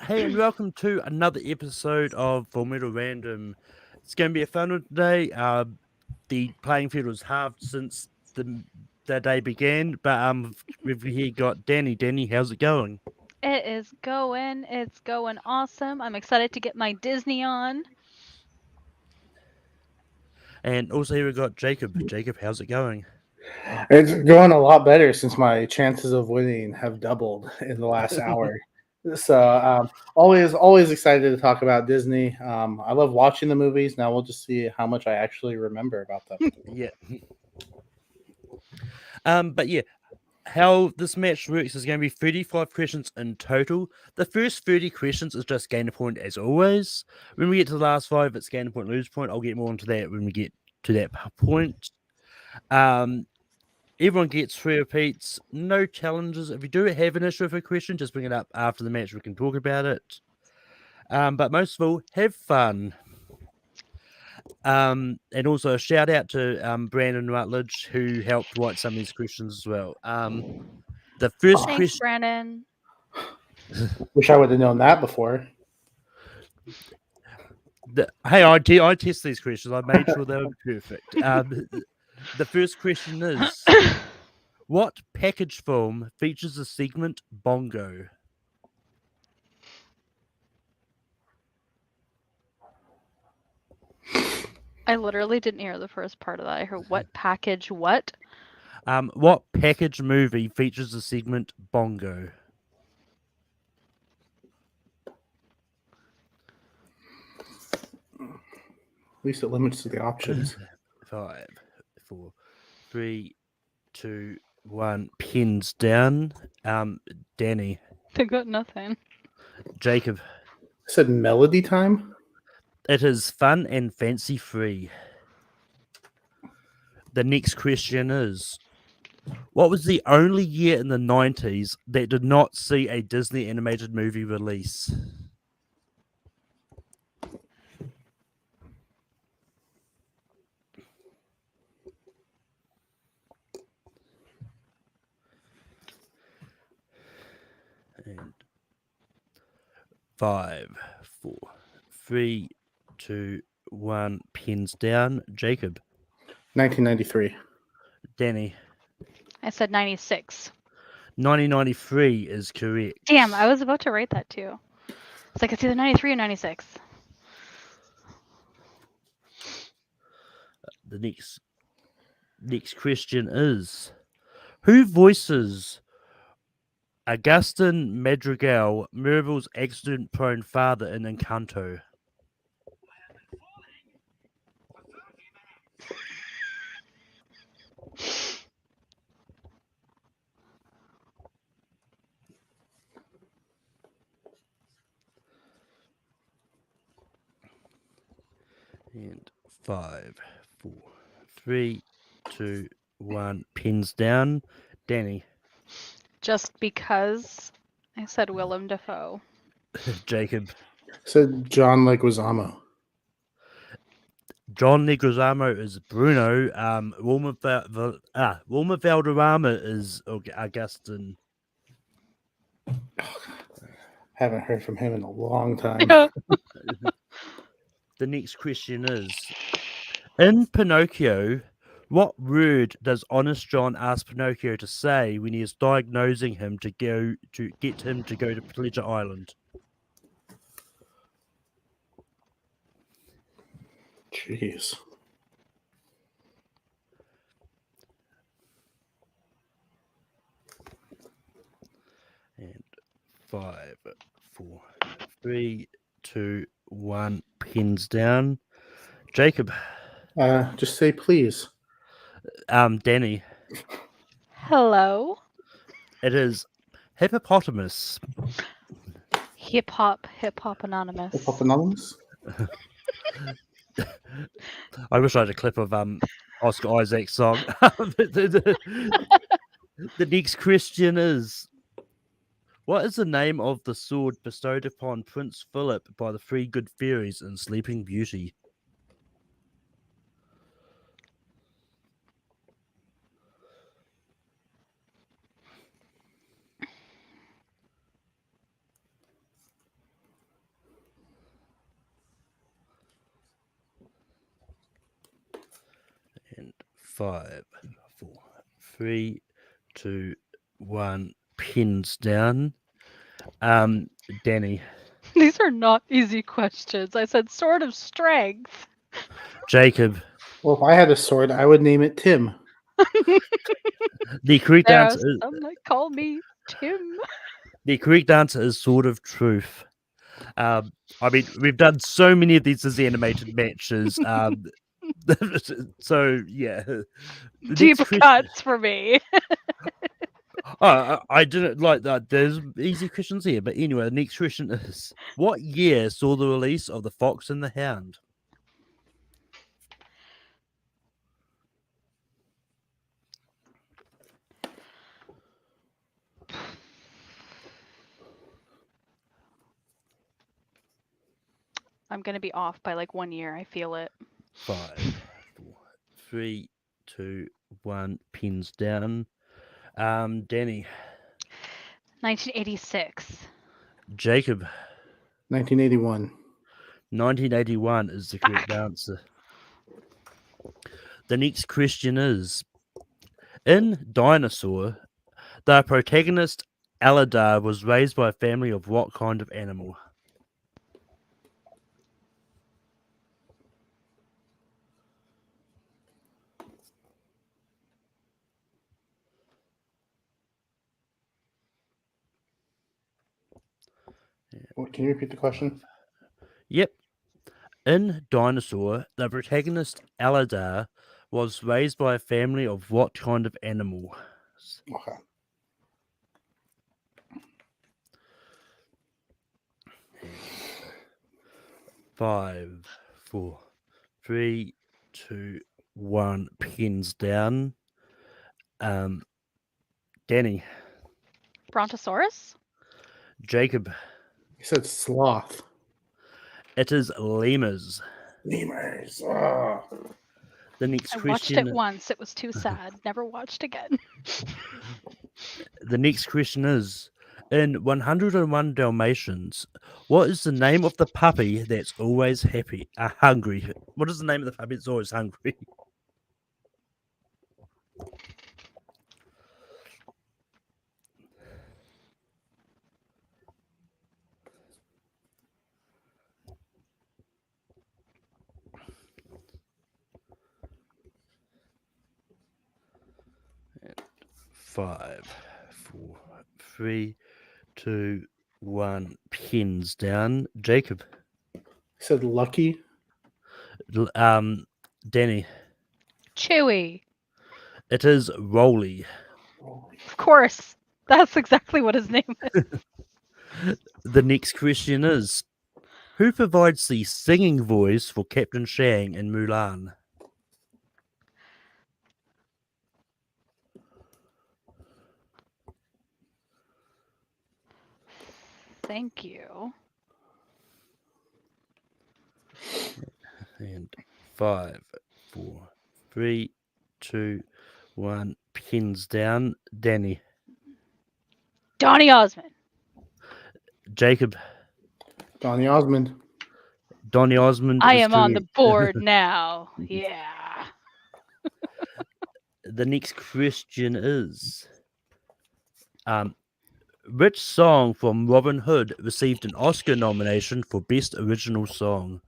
Hey, and welcome to another episode of Full Metal Random. It's going to be a fun one today. The playing field was halved since the day began, but we've here got Danny. Danny, how's it going? It is going. It's going awesome. I'm excited to get my Disney on. And also here we got Jacob. Jacob, how's it going? It's going a lot better since my chances of winning have doubled in the last hour. So always excited to talk about Disney. I love watching the movies. Now we'll just see how much I actually remember about them. Yeah. But yeah, how this match works is going to be 35 questions in total. The first 30 questions is just gain a point as always. When we get to the last five, it's gain a point, lose a point. I'll get more into that when we get to that point. Um, Everyone gets three repeats, no challenges. If you do have an issue with a question, just bring it up after the match. We can talk about it. But most of all, have fun. And also a shout out to Brandon Rutledge, who helped write some of these questions as well. The first Thanks, question. Brandon. Wish I would have known that before. Hey, I test these questions. I made sure they were perfect. The first question is: what package film features the segment Bongo? I literally didn't hear the first part of that. I heard what package what? What package movie features the segment Bongo? At least it limits to the options. 5, 4, 3, 2, 1. Pins down. Danny, They got nothing. Jacob. I said Melody Time. It is fun and fancy free. The next question is: what was the only year in the 90s that did not see a Disney animated movie release? And 5, 4, 3, 2, 1. Pins down. Jacob. 1993. Danny. I said 96. 1993 is correct. Damn, I was about to write that too. It's like it's either 93 or 96. The next question is: who voices Augustin Madrigal, Mirabel's accident-prone father in Encanto? And 5, 4, 3, 2, 1. Pins down. Danny. Just because I said Willem Dafoe. Jacob. I said John Leguizamo. John Leguizamo is Bruno. Wilma Valderrama is Augustin. Haven't heard from him in a long time. The next question is: in Pinocchio, what word does Honest John ask Pinocchio to say when he is diagnosing him to get him to go to Pleasure Island? Jeez. And 5, 4, 3, 2, 1. Pins down. Jacob. Just say please. Danny. Hello. It is hippopotamus. Hip Hop Anonymous. Hip Hop Anonymous. I wish I had a clip of Oscar Isaac's song. The next question is: what is the name of the sword bestowed upon Prince Philip by the three good fairies in Sleeping Beauty? 5, 4, 3, 2, 1. Pins down. Danny. These are not easy questions. I said sword of strength. Jacob. Well, if I had a sword, I would name it Tim. The correct There answer are is some that call me Tim. Sword of Truth. I mean, we've done so many of these as animated matches. So yeah. The Deep next question. cuts for me. I didn't like that. There's easy questions here, but anyway, the next question is: what year saw the release of The Fox and the Hound? I'm gonna be off by like 1 year. I feel it. 5, 4, 3, 2, 1. Pins down. Danny. 1986. Jacob. 1981. 1981 is the correct answer. The next question is: in Dinosaur, the protagonist Aladar was raised by a family of what kind of animal? Can you repeat the question? Yep. In Dinosaur, the protagonist Aladar was raised by a family of what kind of animal? Okay. Five, 4, 3, 2, 1. Pins down. Danny. Brontosaurus? Jacob. You said sloth. It is lemurs. Lemurs. Oh. The next I watched question. it once. It was too sad. Never watched again. The next question is: in 101 Dalmatians, what is the name of the puppy that's always hungry? What is the name of the puppy that's always hungry? Five, 4, 3, 2, 1. Pins down. Jacob. You said Lucky. Danny. Chewy. It is Rolly. Of course. That's exactly what his name is. The next question is: who provides the singing voice for Captain Shang in Mulan? Thank you. And 5, 4, 3, 2, 1. Pins down. Danny. Donny Osmond. Jacob. Donny Osmond. Donny Osmond. I is am on the correct. board now. Yeah. The next question is: which song from Robin Hood received an Oscar nomination for Best Original Song?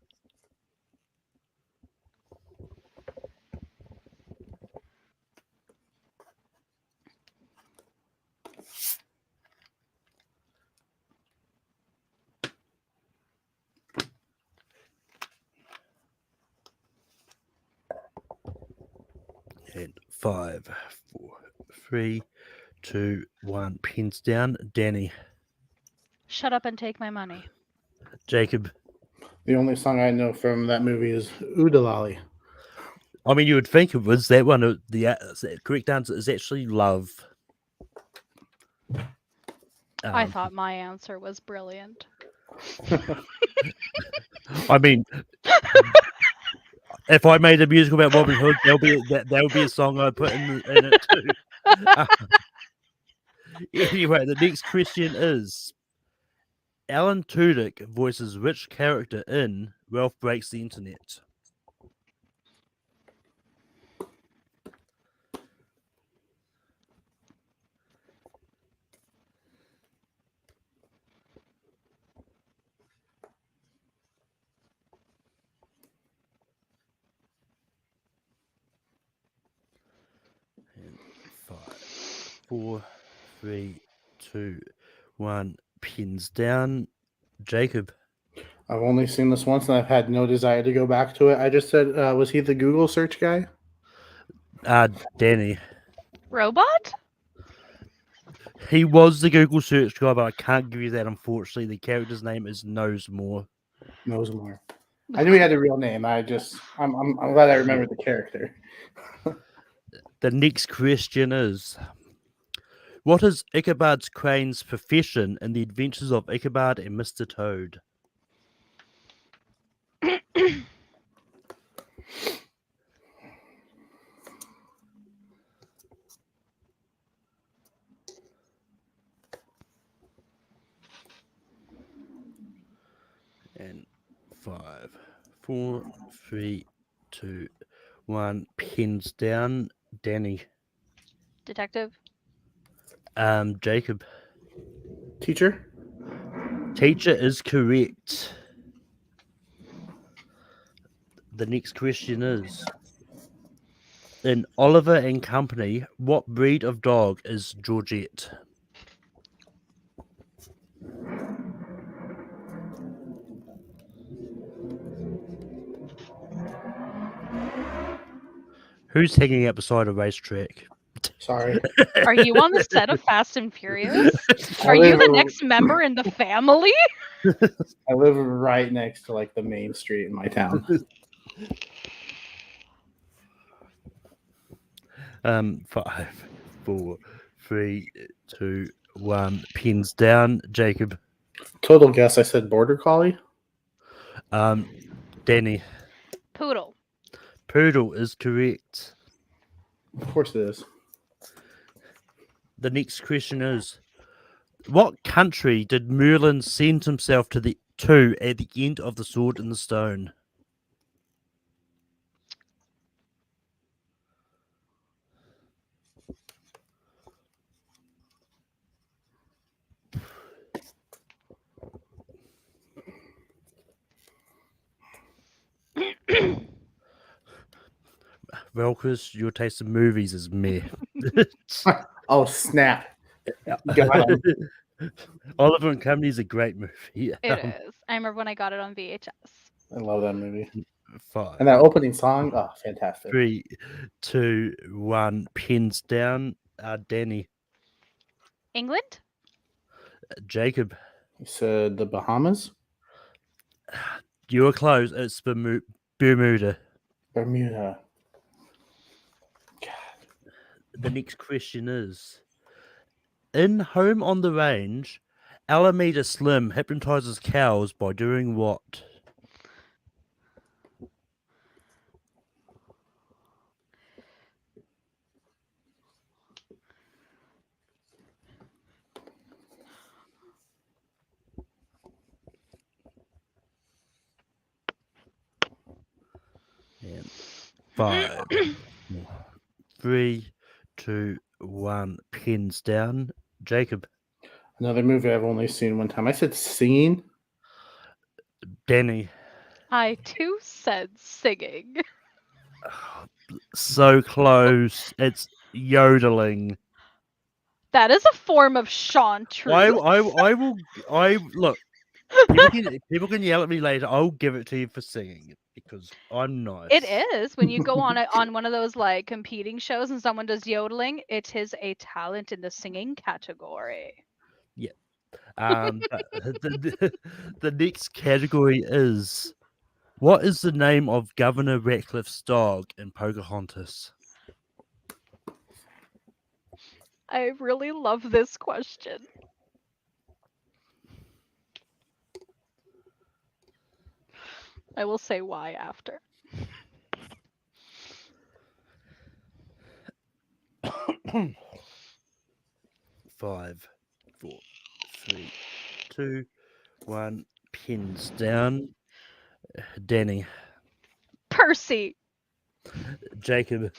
And 5, 4, 3, 2, 1. Pins down. Danny. Shut up and take my money. Jacob. The only song I know from that movie is Oodalali. I mean, you would think it was that one. The correct answer is actually Love. I thought my answer was brilliant. I mean, if I made a musical about Robin Hood, that would be a song I'd put in it too. Anyway, the next question is: Alan Tudyk voices which character in Ralph Breaks the Internet? And 5, 4, 3, 2, 1. Pins down. Jacob. I've only seen this once, and I've had no desire to go back to it. I just said, was he the Google search guy? Danny. Robot? He was the Google search guy, but I can't give you that, unfortunately. The character's name is Knowsmore. Knowsmore. I knew he had a real name. I'm glad I remembered the character. The next question is, what is Ichabod Crane's profession in the adventures of Ichabod and Mr. Toad? And 5, 4, 3, 2, 1. Pens down. Danny. Detective? Jacob. Teacher? Teacher is correct. The next question is, in Oliver and Company, what breed of dog is Georgette? Who's hanging out beside a racetrack? Sorry. Are you on the set of Fast and Furious? I Are you live- the next member in the family? I live right next to like the main street in my town. 5, 4, 3, 2, 1. Pins down. Jacob. Total guess, I said border collie. Danny. Poodle. Poodle is correct. Of course it is. The next question is, what country did Merlin send himself to at the end of the Sword in the Stone? Well, Chris, your taste in movies is meh. Oh snap! Got him. Oliver and Company is a great movie. It is. I remember when I got it on VHS. I love that movie. 5, And that opening song, oh, fantastic. 3, 2, 1. Pens down. Danny. England? Jacob. You said the Bahamas? You were close. It's Bermuda. Bermuda. The next question is, in Home on the Range, Alameda Slim hypnotizes cows by doing what? And 5, 3, 2, 1. Pens down. Jacob. Another movie I've only seen one time. I said singing. Danny. I too said singing. So close. It's yodeling. That is a form of chantreux. I look. People can yell at me later. I'll give it to you for singing it because I'm nice. It is when you go on one of those like competing shows and someone does yodeling. It is a talent in the singing category. The next category is, what is the name of Governor Ratcliffe's dog in Pocahontas? I really love this question. I will say why after. Five, 4, 3, 2, 1. Pins down. Danny. Percy. Jacob.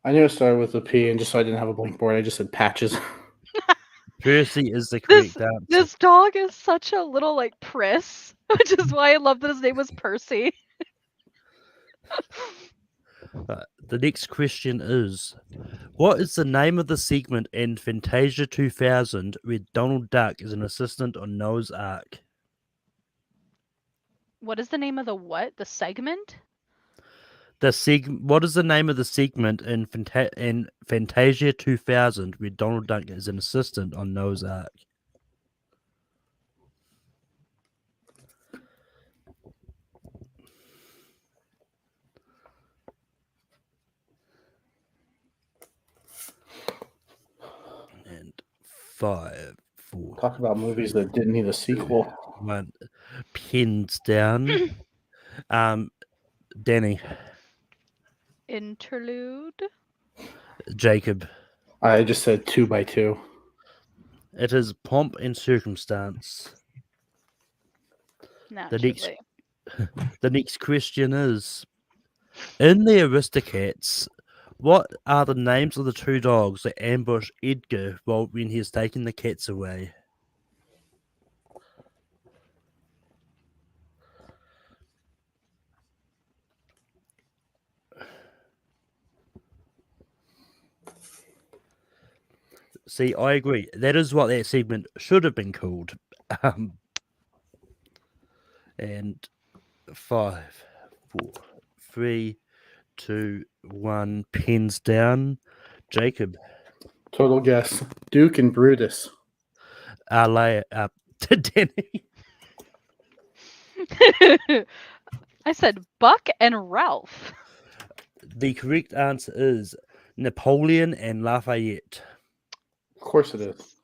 I knew it started with a P, and just so I didn't have a blank board, I just said patches. Percy is the correct answer. This dog is such a little like priss, which is why I love that his name was Percy. The next question is, what is the name of the segment in Fantasia 2000 where Donald Duck is an assistant on Noah's Ark? What is the name of the what? The segment? What is the name of the segment in Fantasia 2000 where Donald Duck is an assistant on Noah's Ark? And 5, 4, Talk about movies that didn't need a sequel. 1. Pins down. Danny, Interlude? Jacob. I just said 2 by 2. It is Pomp and Circumstance. Naturally. The next question is, in the Aristocats, what are the names of the two dogs that ambush Edgar when he's taking the cats away? See, I agree. That is what that segment should have been called. And 5, 4, 3, 2, 1. Pens down. Jacob. Total guess. Duke and Brutus. Danny. I said Buck and Ralph. The correct answer is Napoleon and Lafayette. Of course it is.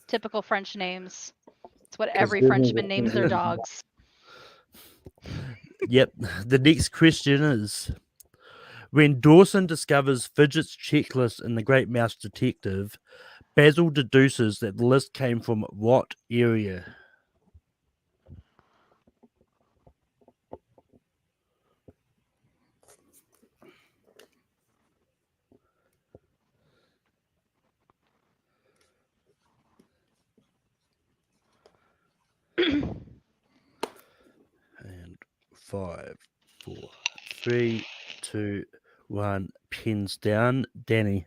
Typical French names. It's what 'Cause every Disney- Frenchman names their dogs. Yep. The next question is, when Dawson discovers Fidget's checklist in The Great Mouse Detective, Basil deduces that the list came from what area? And 5, 4, 3, 2, 1. Pens down. Danny.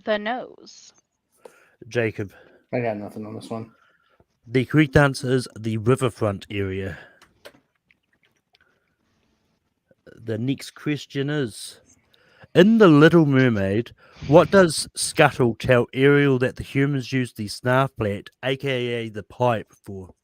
The nose. Jacob. I got nothing on this one. The correct answer is the riverfront area. The next question is, in The Little Mermaid, what does Scuttle tell Ariel that the humans use the snarf plat, aka the pipe, for?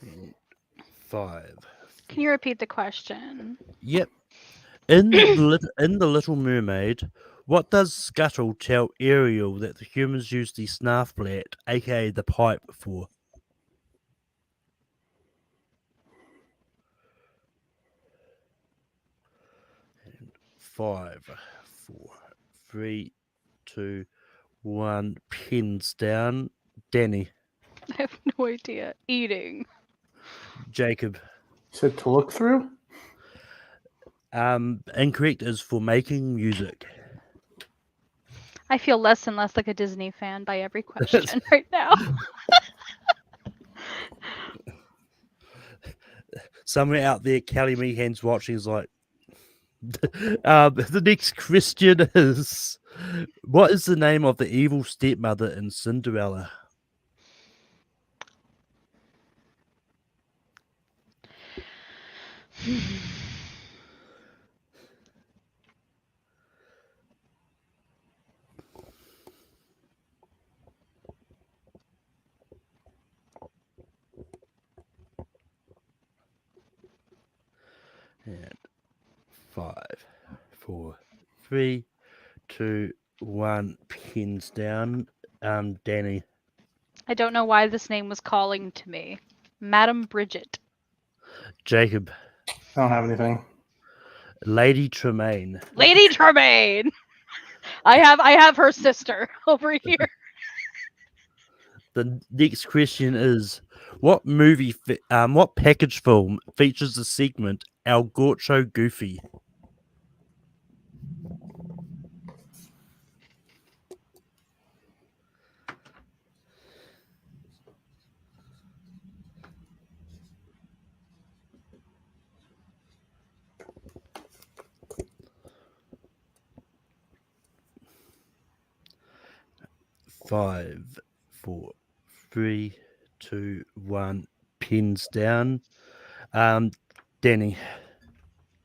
And 5. Can you repeat the question? Yep. In the Little Mermaid, what does Scuttle tell Ariel that the humans use the snarf plat, aka the pipe, for? And 5, 4, 3, 2, 1. Pens down. Danny. I have no idea. Eating. Jacob. You said to look through? Incorrect is for making music. I feel less and less like a Disney fan by every question right now. Somewhere out there, Kelly Meehan's watching is like, the next question is, what is the name of the evil stepmother in Cinderella? And 5, 4, 3, 2, 1. Pens down. Danny. I don't know why this name was calling to me. Madam Bridget. Jacob. I don't have anything. Lady Tremaine. Lady Tremaine. I have her sister over here. The next question is, what what package film features the segment El Gaucho Goofy? Five, 4, 3, 2, 1. Pins down. Danny,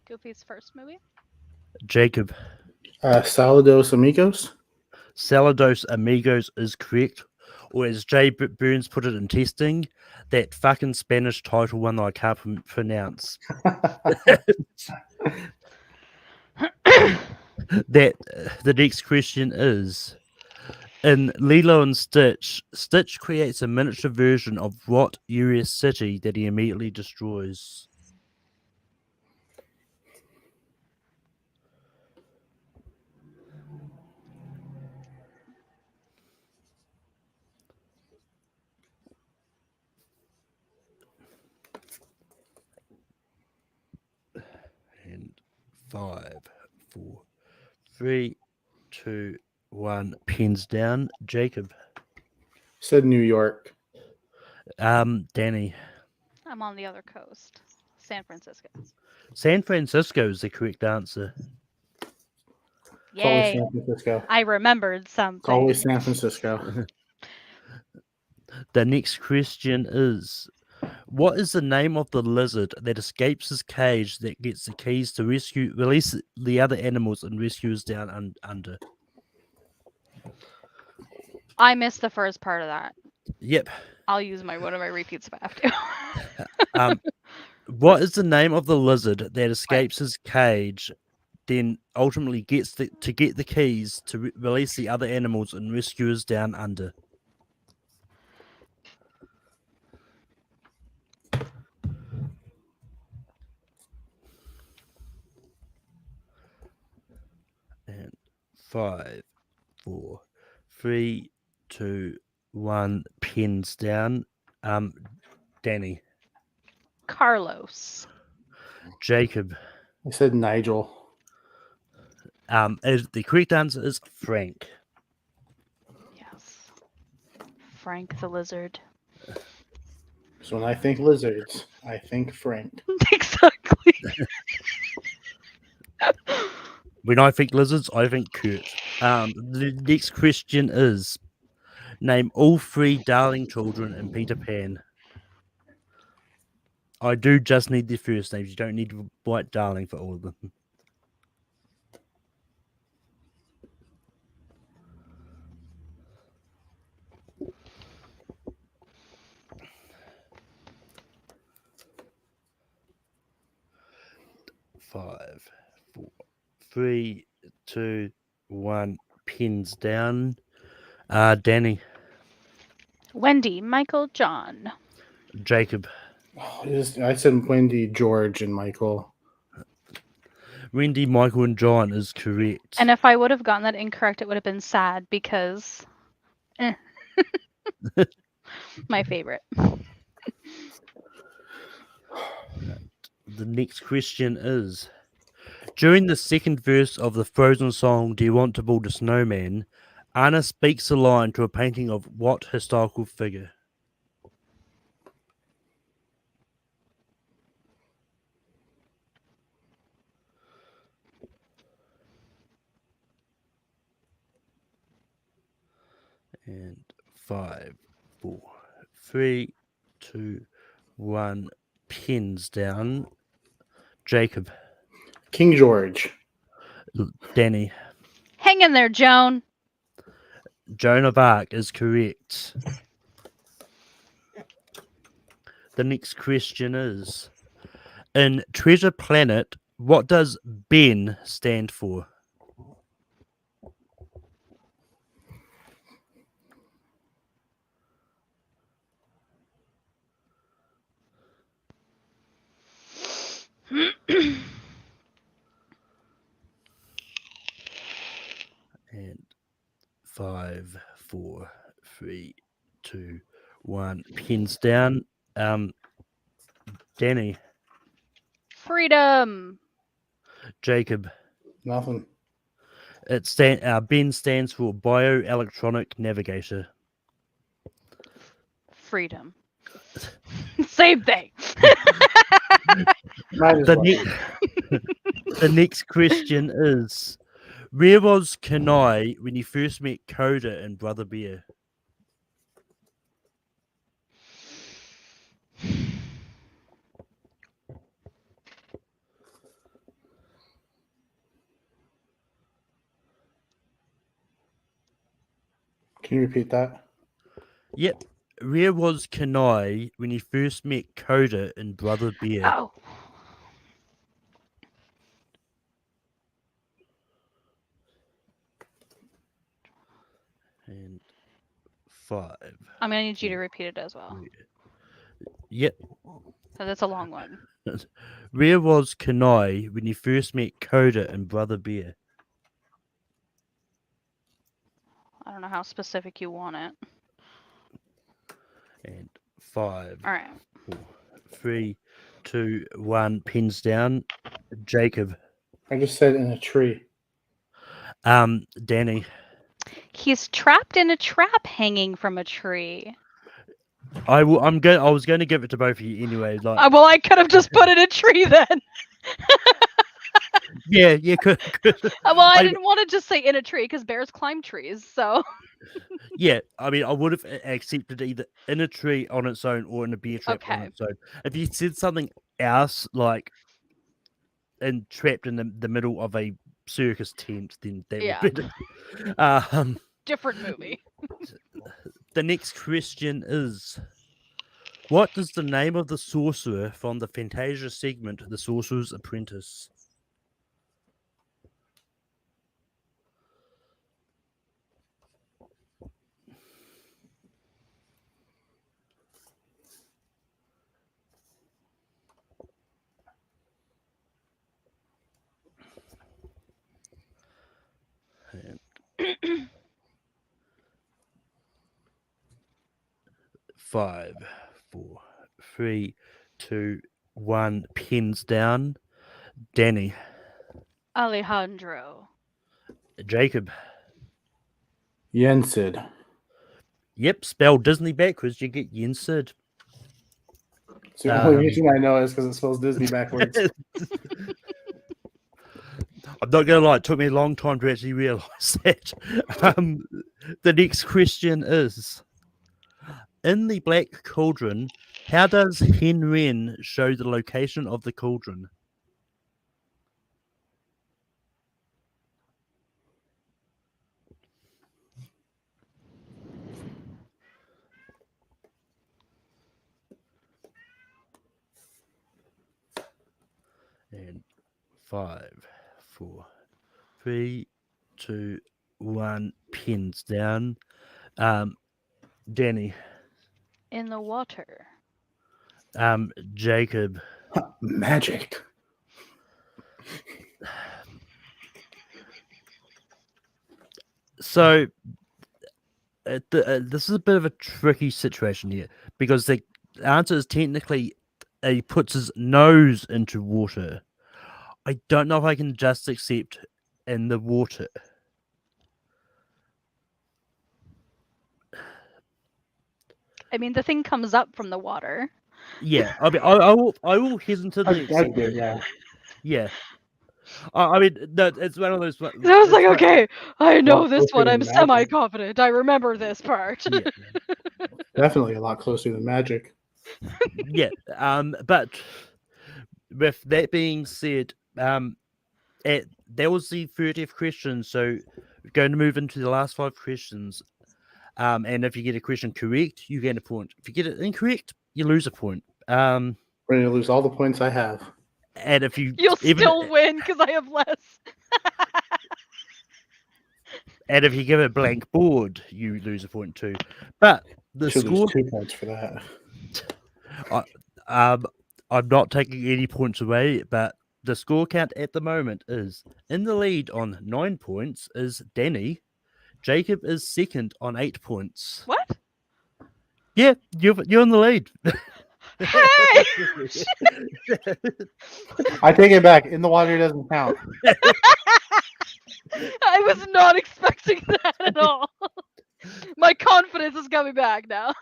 Goofy's first movie. Jacob, Salados Amigos. Salados Amigos is correct. Or as Jay Burns put it in testing, that fucking Spanish title one that I can't pronounce. That the next question is, in Lilo and Stitch, Stitch creates a miniature version of what US city that he immediately destroys? And 5, 4, 3, 2, 1. Pens down. Jacob. Said New York. Danny. I'm on the other coast. San Francisco. San Francisco is the correct answer. It's always Yay. San Francisco. I remembered something. It's always San Francisco. The next question is, what is the name of the lizard that escapes his cage that gets the keys to release the other animals and rescues down under? I missed the first part of that. Yep. I'll use one of my repeats if I have to. What is the name of the lizard that escapes his cage, then ultimately gets to get the keys to release the other animals and rescuers down under? And 5, 4, 3, 2, 1. Pens down. Danny. Carlos. Jacob. I said Nigel. The correct answer is Frank. Yes. Frank the lizard. So when I think lizards, I think Frank. Exactly. When I think lizards, I think Kurt. The next question is, name all 3 darling children in Peter Pan. I do just need their first names. You don't need to write darling for all of them. Five, 4, 3, 2, 1. Pens down. Danny. Wendy, Michael, John. Jacob. Oh, I said Wendy, George, and Michael. Wendy, Michael, and John is correct. And if I would have gotten that incorrect, it would have been sad because my favorite. The next question is, during the second verse of the Frozen song Do You Want to Build a Snowman, Anna speaks a line to a painting of what historical figure? And 5, 4, 3, 2, 1. Pens down. Jacob. King George. Danny. Hang in there, Joan. Joan of Arc is correct. The next question is, in Treasure Planet, what does Ben stand for? And 5, 4, 3, 2, 1. Pins down. Danny, Freedom. Jacob. Nothing. Ben stands for Bioelectronic Navigator. Freedom. Same thing. Might as well. The next question is, where was Kanai when he first met Coda and Brother Bear? Can you repeat that? Yep. Where was Kanai when he first met Coda and Brother Bear? Oh. And 5. I'm gonna need you to repeat it as well. Yep. So that's a long one. Where was Kanai when he first met Coda and Brother Bear? I don't know how specific you want it. And 5, All right. 4, 3, 2, 1. Pins down. Jacob. I just said in a tree. Danny. He's trapped in a trap hanging from a tree. I was going to give it to both of you anyway. Like, Well, I could have just put in a tree then. yeah, good. Well, I didn't want to just say in a tree because bears climb trees. So Yeah, I mean, I would have accepted either in a tree on its own or in a bear trap on Okay. its own. If you said something else, like and trapped in the middle of a circus tent, then that Yeah. would be different movie. The next question is, what is the name of the sorcerer from the Fantasia segment, The Sorcerer's Apprentice? And 5, 4, 3, 2, 1. Pins down. Danny. Alejandro. Jacob. Yensid. Yep, spell Disney backwards, you get Yensid. It's the only reason I know is because it spells Disney backwards. I'm not going to lie, it took me a long time to actually realize that. The next question is, in the Black Cauldron, how does Hen Ren show the location of the cauldron? And 5, 4, 3, 2, 1. Pins down. Danny. In the water. Jacob. Magic. So this is a bit of a tricky situation here because the answer is technically he puts his nose into water. I don't know if I can just accept in the water. I mean, the thing comes up from the water. Yeah, I mean, I will hesitantly accept it. Yeah. Yeah. I mean, no, it's one of those. I was like, okay, I know Well, this one. closer I'm than magic. semi-confident. I remember this part. Yeah. Definitely a lot closer than magic. Yeah. But with that being said, that was the 30th question. So we're going to move into the last 5 questions. And if you get a question correct, you gain a point. If you get it incorrect, you lose a point. Ready to lose all the points I have. And if you'll still win because I have less. And if you give a blank board, you lose a point too. But the Should score, lose 2 points for that. I'm not taking any points away, but the score count at the moment is in the lead on 9 points is Danny. Jacob is second on 8 points. What? Yeah, you're in the lead. Hey! I take it back. In the water doesn't count. I was not expecting that at all. My confidence is coming back now.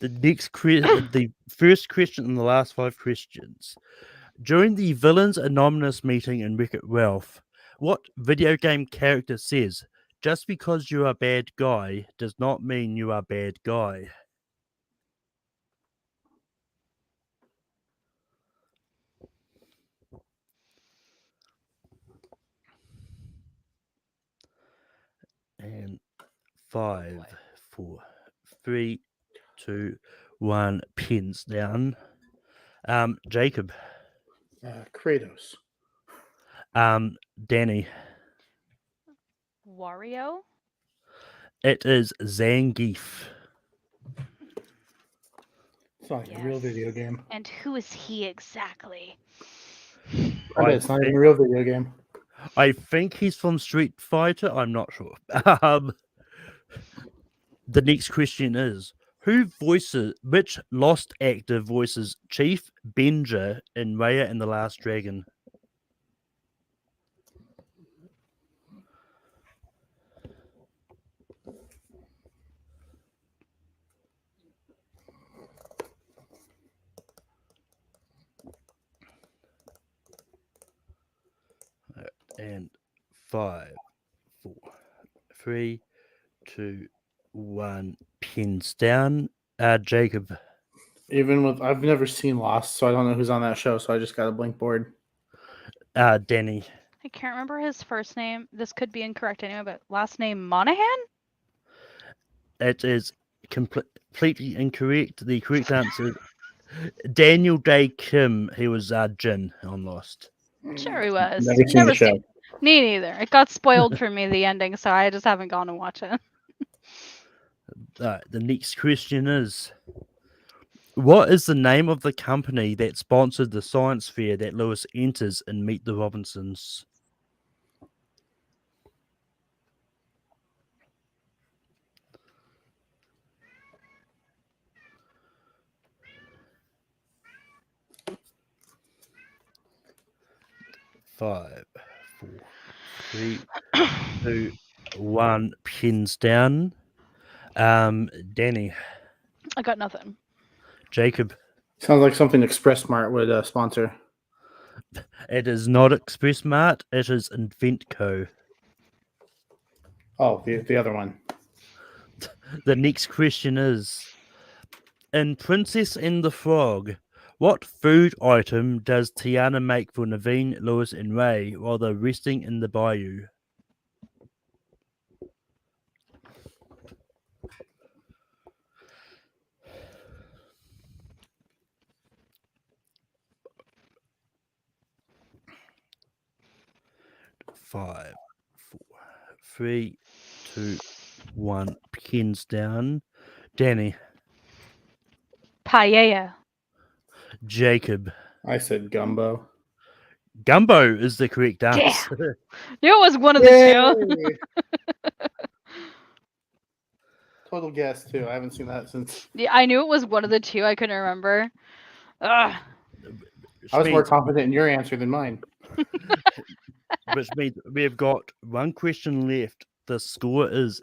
The first question in the last 5 questions. During the villains anonymous meeting in Wreck-It Ralph, what video game character says, "Just because you are a bad guy does not mean you are a bad guy"? And 5, 4, 3, 2, 1. Pins down. Jacob. Kratos. Danny. Wario? It is Zangief. It's not like a real video Yes. game. And who is he exactly? I bet it's not even a real video game. I think he's from Street Fighter. I'm not sure. The next question is, which Lost actor voices Chief Benja in Raya and the Last Dragon? And 5, 4, 3, 2, 1. Pins down. Jacob. Even with I've never seen Lost, so I don't know who's on that show. So I just got a blank board. Danny. I can't remember his first name. This could be incorrect anyway, but last name Monahan? It is completely incorrect. The correct answer is Daniel Day Kim. He was Jin on Lost. Sure he was. Never seen the show. Me neither. It got spoiled for me, the ending, so I just haven't gone to watch it. The next question is, what is the name of the company that sponsored the science fair that Lewis enters in Meet the Robinsons? Five, 4, 3, 2, 1. Pins down. Danny. I got nothing. Jacob. Sounds like something ExpressMart would sponsor. It is not ExpressMart. It is InventCo. Oh, the other one. The next question is, in Princess and the Frog, what food item does Tiana make for Naveen, Lewis, and Ray while they're resting in the bayou? Five, 4, 3, 2, 1. Pins down. Danny. Paella. Jacob. I said gumbo. Gumbo is the correct answer. It was one of the two. Total guess too. I haven't seen that since. Yeah, I knew it was one of the two. I couldn't remember. Ugh. I was more confident in your answer than mine. Which means we have got one question left. The score is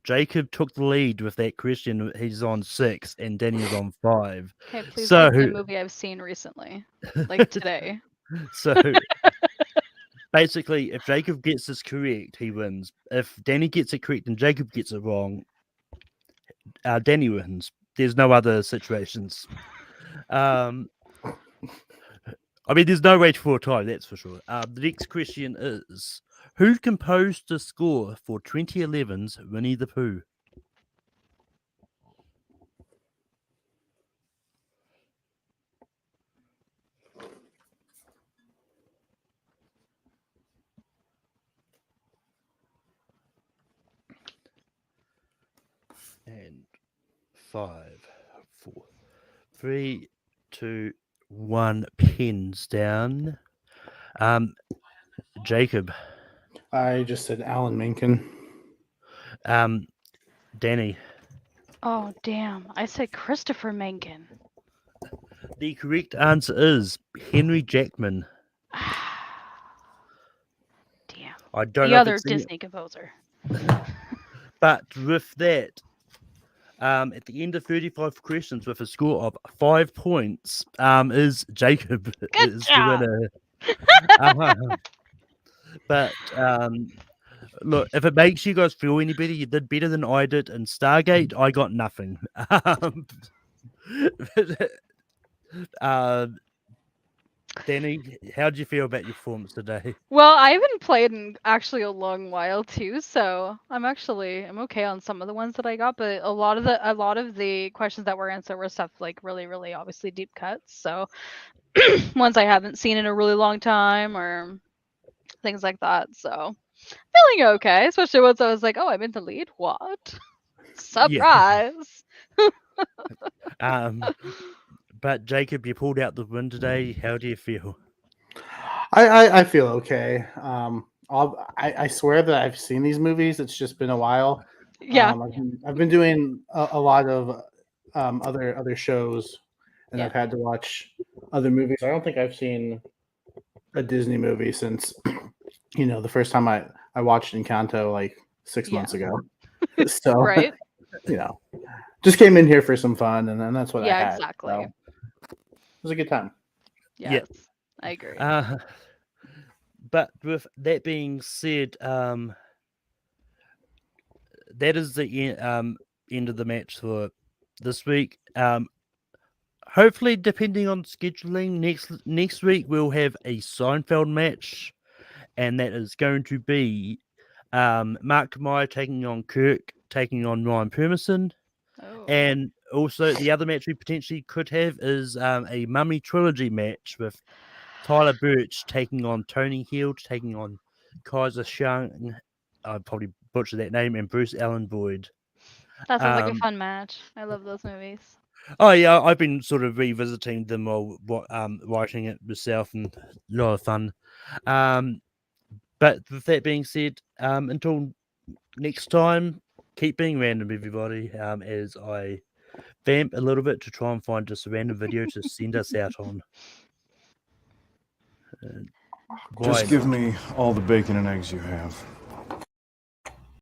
Jacob took the lead with that question. He's on 6 and Danny is on 5. Okay, please So name the movie I've seen recently, like today. So basically, if Jacob gets this correct, he wins. If Danny gets it correct and Jacob gets it wrong, Danny wins. There's no other situations. I mean, there's no way for a tie, that's for sure. The next question is, who composed the score for 2011's Winnie the Pooh? And 5, 4, 3, 2, 1. Pens down. Jacob. I just said Alan Menken. Danny. Oh damn! I said Christopher Mencken. The correct answer is Henry Jackman. Damn. I don't The know if other it's in, Disney composer. but with that, at the end of 35 questions with a score of 5 points, is Jacob Good is the job. winner. Uh, but look, if it makes you guys feel any better, you did better than I did in Stargate. I got nothing. uh, Danny, how did you feel about your performance today? Well, I haven't played in actually a long while too, so I'm okay on some of the ones that I got, but a lot of the questions that were answered were stuff like really, really obviously deep cuts. So ones I haven't seen in a really long time or things like that. So feeling okay, especially once I was like, oh, I'm in the lead. What? Yeah. Surprise. But Jacob, you pulled out the win today. How do you feel? I feel okay. I swear that I've seen these movies. It's just been a while. Yeah. I've been doing a lot of other shows, and Yeah. I've had to watch other movies. I don't think I've seen a Disney movie since the first time I watched Encanto like 6 months ago. So Right? just came in here for some fun, and then that's what I Yeah, had. exactly. So it was a good time. Yes. I agree. But with that being said, that is the end of the match for this week. Hopefully, depending on scheduling, next week we'll have a Seinfeld match, and that is going to be Mark Meyer taking on Kirk, taking on Ryan Permison. Oh. And also, the other match we potentially could have is a Mummy Trilogy match with Tyler Birch taking on Tony Hill, taking on Kaiser Shang. I probably butchered that name, and Bruce Allen Boyd. That sounds like a fun match. I love those movies. Oh yeah, I've been sort of revisiting them while writing it myself, and a lot of fun. But with that being said, until next time, keep being random, everybody. As I vamp a little bit to try and find just a random video to send us out on. Just give me all the bacon and eggs you have.